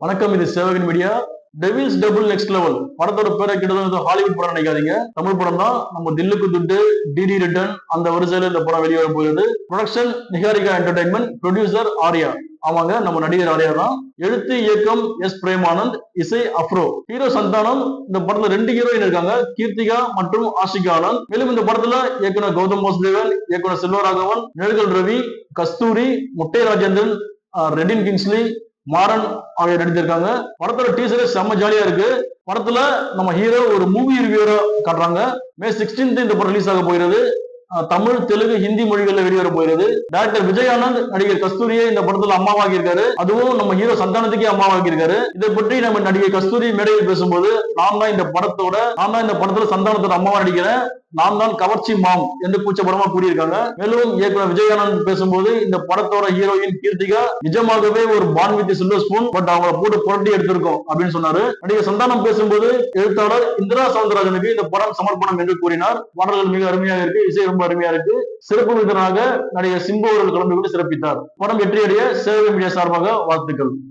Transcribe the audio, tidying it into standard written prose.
வணக்கம், இது Sevagan media. Devils double next level படத்தோட பேரை கிட்டத்தட்ட ஹாலிவுட் படம் நினைக்காதீங்க. தமிழ் படம் தான். நம்ம தில்லுக்கு துட்டு, டிடி ரிட்டர்ன் அந்த வரிசையில இந்த படம் வெளியே வர போகுது. Production Niharika entertainment, producer Arya. ஆமாங்க, நம்ம நடிகர் ஆர்யா தான். எழுத்து இயக்கம் எஸ் பிரேமானந்த், இசை அப்ரோ. ஹீரோ சந்தானம். இந்த படத்துல 2 ஹீரோயின் இருக்காங்க, கீர்த்திகா மற்றும் ஆஷிகா ஆனந்த். மேலும் இந்த படத்துல இயக்குனர் கௌதம் வாசுதேவன், இயக்குனர் செல்வராகவன், நிழல்கள் ரவி, கஸ்தூரி, முட்டை ராஜேந்திரன், ரெடின் கிங்ஸ்லி, மாறன் ஆகியோர் நடித்திருக்காங்க. படத்தோட டீசரே செம்ம ஜாலியா இருக்கு. படத்துல நம்ம ஹீரோ ஒரு மூவி ரிவ்யூரா காட்டுறாங்க. மே 16 இந்த படம் ரிலீஸ் ஆக போகிறது. தமிழ், தெலுங்கு, ஹிந்தி மொழிகள்ல வெளிவர போகிறது. டைரக்டர் விஜய் ஆனந்த் நடிகர் கஸ்தூரியை இந்த படத்துல அம்மாவாக்கி இருக்காரு. அதுவும் நம்ம ஹீரோ சந்தானத்துக்கே அம்மாவாக்கி இருக்காரு. இதை பற்றி நம்ம நடிகை கஸ்தூரி மேடையில் பேசும்போது, நான் தான் இந்த படத்துல சந்தானத்தோட அம்மாவா நடிக்கிறேன், நான் தான் கவர்ச்சி மாம் என்று கூச்சப்படமா கூறியிருக்காங்க. மேலும் இயக்குனர் விஜயானந்த் பேசும்போது, இந்த படத்தோட ஹீரோயின் கீர்த்திகா நிஜமாகவே ஒரு பான் வித் சில்வர் ஸ்பூன், பட் அவங்கள போட்டு புரட்டி எடுத்திருக்கோம் அப்படின்னு சொன்னாரு. நடிகர் சந்தானம் பேசும்போது, எழுத்தாளர் இந்திரா சவுந்தரராஜனுக்கு இந்த படம் சமர்ப்பணம் என்று கூறினார். பாடல்கள் மிக அருமையாக இருக்கு, இசை ரொம்ப அருமையா இருக்கு. சிறப்பு விருந்தினராக நடிகர் சிம்பு அவர்கள் கலந்து கொண்டு சிறப்பித்தார். படம் வெற்றியடைய சேவை மீடியா சார்பாக வாழ்த்துக்கள்.